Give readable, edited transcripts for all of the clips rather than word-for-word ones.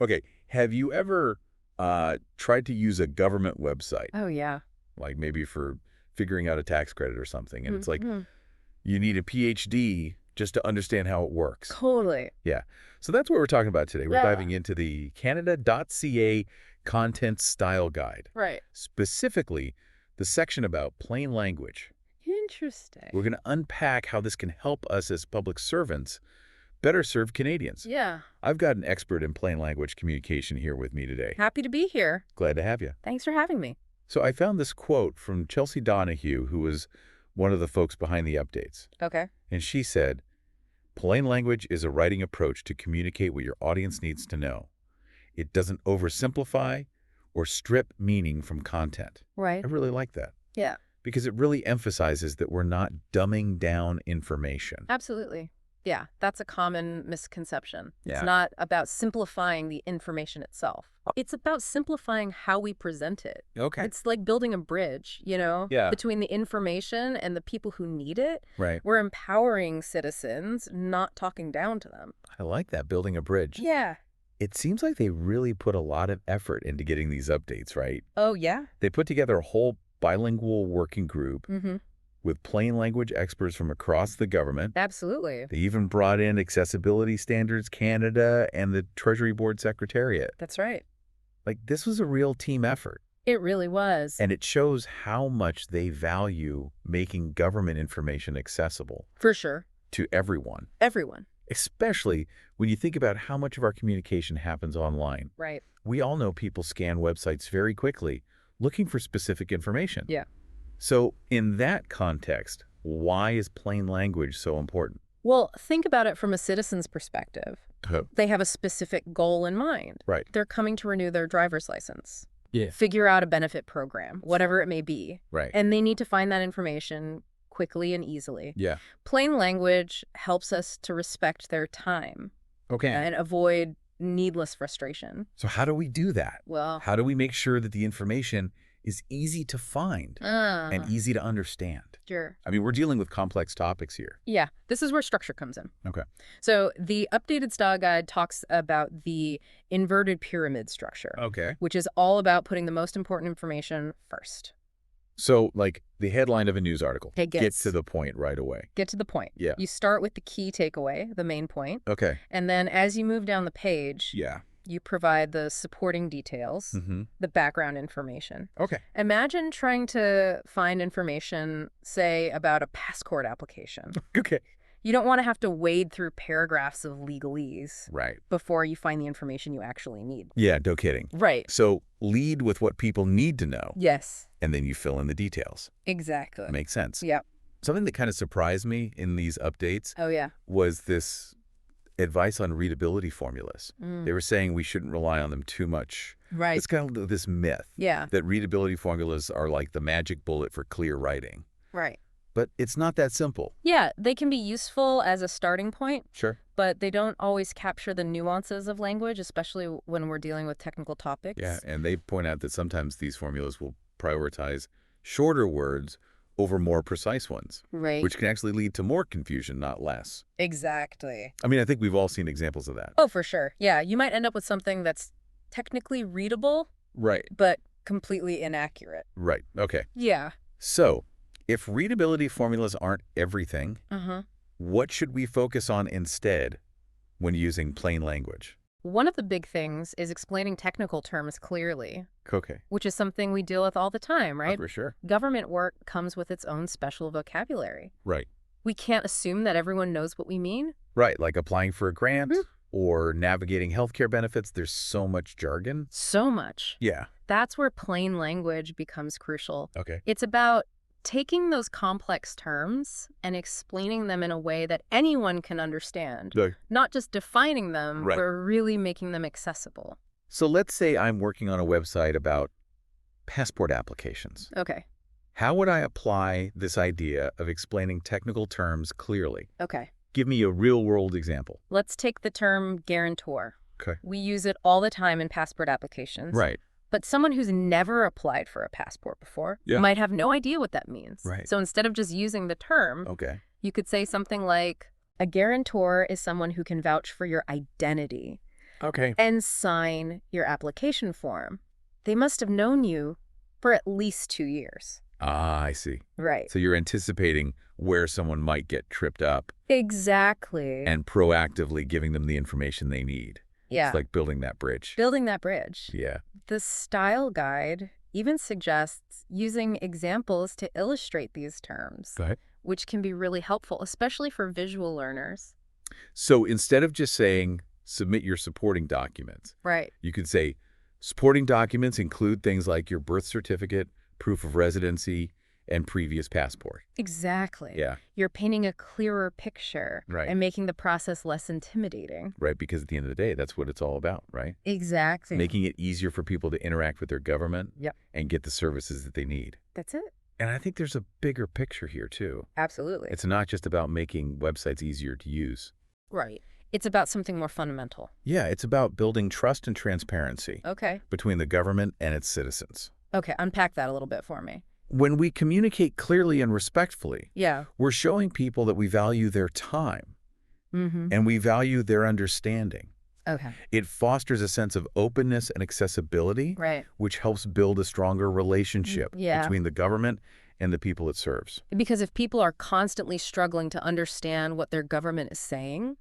Okay, have you ever tried to use a government website, Oh, yeah. like maybe for figuring out a tax credit or something, and it's like Mm-hmm. you need a PhD just to understand how it works? Totally. Yeah. So that's what we're talking about today. We're Yeah. diving into the Canada.ca Content Style Guide, Right. specifically the section about plain language. We're Interesting. going to unpack how this can help us as public servants better serve Canadians. Yeah. I've got an expert in plain language communication here with me today. Happy to be here. Glad to have you. Thanks for having me. So I found this quote from Chelsea Donahue, who was one of the folks behind the updates. Okay. And she said, "Plain language is a writing approach to communicate what your audience needs to know. It doesn't oversimplify or strip meaning from content." Right. I really like that Yeah. because it really emphasizes that we're not dumbing down information. Absolutely. Yeah. That's a common misconception. Yeah. It's not about simplifying the information itself. It's about simplifying how we present it. Okay. It's like building a bridge, Yeah. between the information and the people who need it. Right. We're empowering citizens, not talking down to them. I like that, building a bridge. Yeah. It seems like they really put a lot of effort into getting these updates, right? Oh, yeah? They put together a whole bilingual working group Mm-hmm. with plain language experts from across the government. Absolutely. They even brought in Accessibility Standards Canada and the Treasury Board Secretariat. That's right. Like, this was a real team effort. It really was. And it shows how much they value making government information accessible For sure. to everyone, Everyone. especially when you think about how much of our communication happens online. Right. We all know people scan websites very quickly, looking for specific information. Yeah. So in that context, why is plain language so important? Well, think about it from a citizen's perspective. Oh. They have a specific goal in mind. Right. They're coming to renew their driver's license. Yeah. Figure out a benefit program, whatever it may be. Right. And they need to find that information quickly and easily. Yeah. Plain language helps us to respect their time Okay. and avoid needless frustration. So how do we do that? Well, How do we make sure that the information is easy to find and easy to understand? sure. I mean, we're dealing with complex topics here. Yeah, this is where structure comes in. Okay. So the updated style guide talks about the inverted pyramid structure, Okay. which is all about putting the most important information first. So, like, the headline of a news article. Hey, Get to the point right away. Get to the point. Yeah. You start with the key takeaway, the main point, Okay. and then as you move down the page, Yeah. you provide the supporting details, Mm-hmm. the background information. Okay. Imagine trying to find information, say, about a passport application. Okay. You don't want to have to wade through paragraphs of legalese Right. before you find the information you actually need. Yeah, no kidding. Right. So lead with what people need to know, Yes, and then you fill in the details. exactly. Makes sense. Yep. Something that kind of surprised me in these updates Oh, yeah. was this advice on readability formulas. Mm. They were saying we shouldn't rely on them too much. Right. It's kind of this myth Yeah. that readability formulas are like the magic bullet for clear writing. Right. But it's not that simple. Yeah, they can be useful as a starting point, Sure. but they don't always capture the nuances of language, especially when we're dealing with technical topics. Yeah, and they point out that sometimes these formulas will prioritize shorter words over more precise ones, Right. which can actually lead to more confusion, not less. Exactly. I mean, I think we've all seen examples of that. Oh, for sure. Yeah, you might end up with something that's technically readable, Right, but completely inaccurate. right. Okay. Yeah. So, if readability formulas aren't everything, Uh-huh. what should we focus on instead when using plain language? One of the big things is explaining technical terms clearly, Okay. which is something we deal with all the time, right? For sure. Government work comes with its own special vocabulary. Right. We can't assume that everyone knows what we mean. Right, like applying for a grant Mhm. or navigating healthcare benefits. There's so much jargon. So much. Yeah. That's where plain language becomes crucial. Okay. It's about taking those complex terms and explaining them in a way that anyone can understand, not just defining them, Right. but really making them accessible. So let's say I'm working on a website about passport applications. Okay. How would I apply this idea of explaining technical terms clearly? Okay. Give me a real-world example. Let's take the term guarantor. Okay. We use it all the time in passport applications. Right. But someone who's never applied for a passport before Yeah. might have no idea what that means. Right. So instead of just using the term, Okay. you could say something like, a guarantor is someone who can vouch for your identity. Okay. and sign your application form. They must have known you for at least 2 years. Ah, I see. Right. So you're anticipating where someone might get tripped up Exactly. and proactively giving them the information they need. Yeah. It's like building that bridge. Building that bridge. Yeah. The style guide even suggests using examples to illustrate these terms, Go ahead. which can be really helpful, especially for visual learners. So instead of just saying, submit your supporting documents, Right. you could say, supporting documents include things like your birth certificate, proof of residency, and previous passport. Exactly. Yeah. You're painting a clearer picture Right. and making the process less intimidating. Right, because at the end of the day, that's what it's all about, right? Exactly. Making it easier for people to interact with their government Yep. and get the services that they need. That's it. And I think there's a bigger picture here, too. Absolutely. It's not just about making websites easier to use. Right. It's about something more fundamental. Yeah, it's about building trust and transparency Okay. between the government and its citizens. Okay, unpack that a little bit for me. When we communicate clearly and respectfully, Yeah. we're showing people that we value their time Mm-hmm. and we value their understanding. Okay. It fosters a sense of openness and accessibility, Right. which helps build a stronger relationship Yeah. between the government and the people it serves. Because if people are constantly struggling to understand what their government is saying,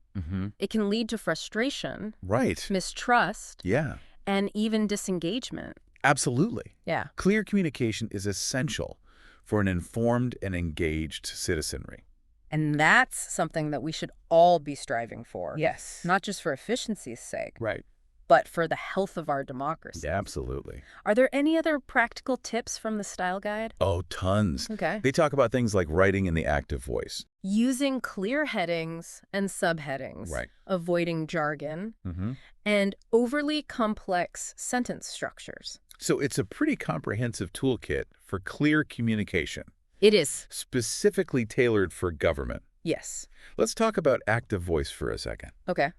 it can lead to frustration, Right. mistrust, Yeah, and even disengagement. absolutely. Yeah. Clear communication is essential for an informed and engaged citizenry. And that's something that we should all be striving for. Yes. Not just for efficiency's sake, Right. but for the health of our democracy. Yeah, absolutely. Are there any other practical tips from the style guide? Oh, tons. Okay. They talk about things like writing in the active voice. Using clear headings and subheadings, Right. avoiding jargon, Mm-hmm. and overly complex sentence structures. So it's a pretty comprehensive toolkit for clear communication, It is. specifically tailored for government. Yes. Let's talk about active voice for a second. Okay.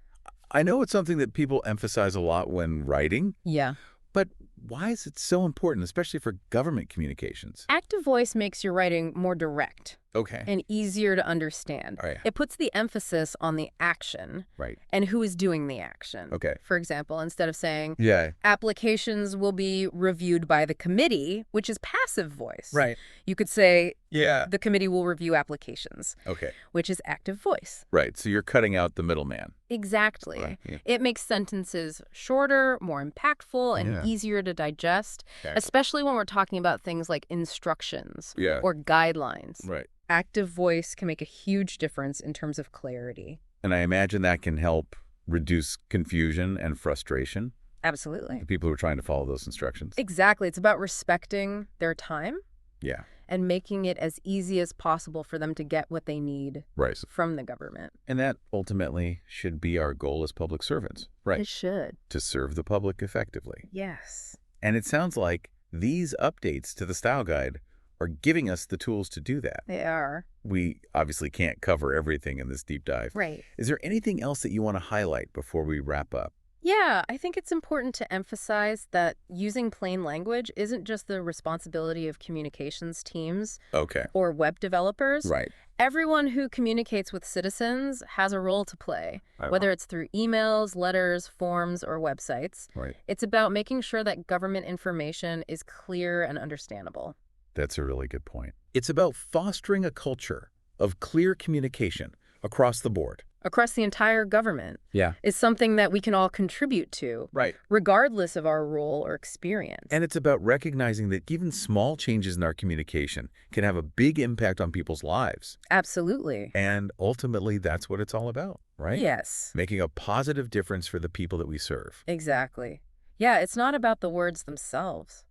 I know it's something that people emphasize a lot when writing, Yeah. but why is it so important, especially for government communications? Active voice makes your writing more direct Okay. and easier to understand. All right. It puts the emphasis on the action Right. and who is doing the action. Okay. For example, instead of saying Yeah. applications will be reviewed by the committee, which is passive voice. Right. You could say Yeah. the committee will review applications, Okay. which is active voice. Right. So you're cutting out the middleman. Exactly. Right. Yeah. It makes sentences shorter, more impactful, and Yeah. easier to digest, Okay. especially when we're talking about things like instructions Yeah. or guidelines. Right. Active voice can make a huge difference in terms of clarity. And I imagine that can help reduce confusion and frustration. Absolutely. The people who are trying to follow those instructions. Exactly. It's about respecting their time Yeah. and making it as easy as possible for them to get what they need Right. from the government. And that ultimately should be our goal as public servants. Right. It should. To serve the public effectively. Yes. And it sounds like these updates to the style guide are giving us the tools to do that. They are. We obviously can't cover everything in this deep dive. Right. Is there anything else that you want to highlight before we wrap up? Yeah, I think it's important to emphasize that using plain language isn't just the responsibility of communications teams Okay. or web developers. Right. Everyone who communicates with citizens has a role to play, whether it's through emails, letters, forms, or websites. Right. It's about making sure that government information is clear and understandable. That's a really good point. It's about fostering a culture of clear communication across the board. Across the entire government Yeah. is something that we can all contribute to, Right. regardless of our role or experience. And it's about recognizing that even small changes in our communication can have a big impact on people's lives. Absolutely. And ultimately, that's what it's all about, right? Yes, Making a positive difference for the people that we serve. exactly. Yeah, it's not about the words themselves.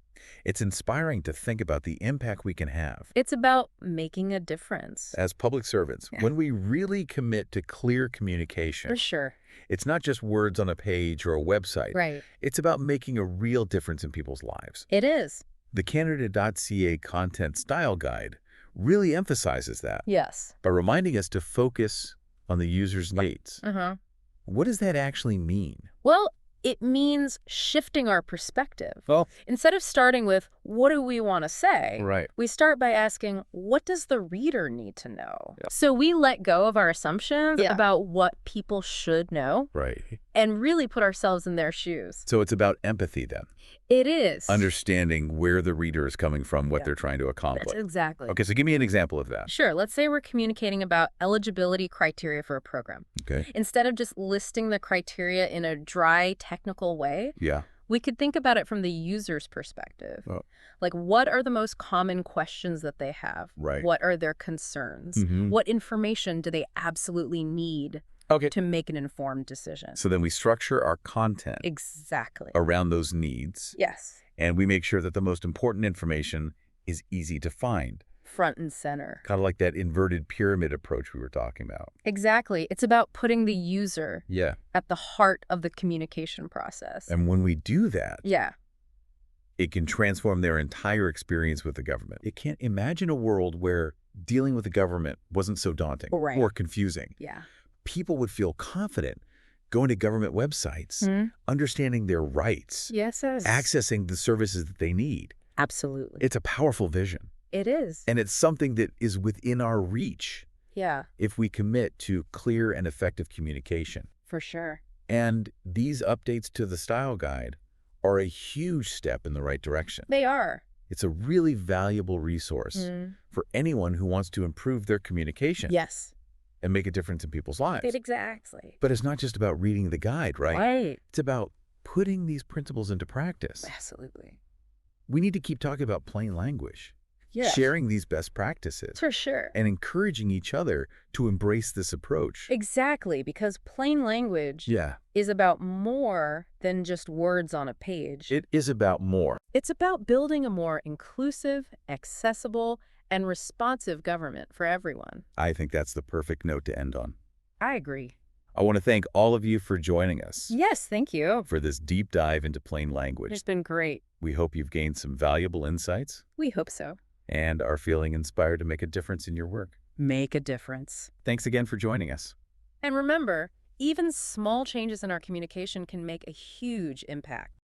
It's inspiring to think about the impact we can have. It's about making a difference. As public servants, Yeah. when we really commit to clear communication, For sure. it's not just words on a page or a website. Right. It's about making a real difference in people's lives. It is. The Canada.ca Content Style Guide really emphasizes that Yes. by reminding us to focus on the user's needs. Uh-huh. What does that actually mean? Well, it means shifting our perspective. Well, Instead of starting with, what do we want to say? Right. We start by asking, what does the reader need to know? Yep. So we let go of our assumptions Yeah. about what people should know Right. and really put ourselves in their shoes. So it's about empathy then. It is. Understanding where the reader is coming from, what Yeah. they're trying to accomplish. That's exactly. Okay, so give me an example of that. Sure. Let's say we're communicating about eligibility criteria for a program. Okay. Instead of just listing the criteria in a dry, technical way, Yeah. we could think about it from the user's perspective. Oh. Like, what are the most common questions that they have? Right. What are their concerns? Mhm. What information do they absolutely need Okay. to make an informed decision? So then we structure our content Exactly. around those needs, Yes. and we make sure that the most important information is easy to find. Front and center. Kind of like that inverted pyramid approach we were talking about. Exactly. It's about putting the user Yeah. at the heart of the communication process. And when we do that, Yeah. it can transform their entire experience with the government. It can't imagine a world where dealing with the government wasn't so daunting Right. or confusing. Yeah. People would feel confident going to government websites, Mhm. understanding their rights, Yes. accessing the services that they need. Absolutely. It's a powerful vision, It is. and it's something that is within our reach Yeah, if we commit to clear and effective communication. for sure. And these updates to the style guide are a huge step in the right direction. They are. It's a really valuable resource Mm. for anyone who wants to improve their communication Yes. and make a difference in people's lives. Exactly. But it's not just about reading the guide, right? Right. It's about putting these principles into practice. Absolutely. We need to keep talking about plain language, Yes. sharing these best practices, For sure. and encouraging each other to embrace this approach. Exactly, because plain language Yeah, is about more than just words on a page. it is about more. It's about building a more inclusive, accessible, and responsive government for everyone. I think that's the perfect note to end on. I agree. I want to thank all of you for joining us Yes, thank you. for this deep dive into plain language. It's been great. We hope you've gained some valuable insights We hope so. and are feeling inspired to make a difference in your work. Make a difference. Thanks again for joining us. And remember, even small changes in our communication can make a huge impact.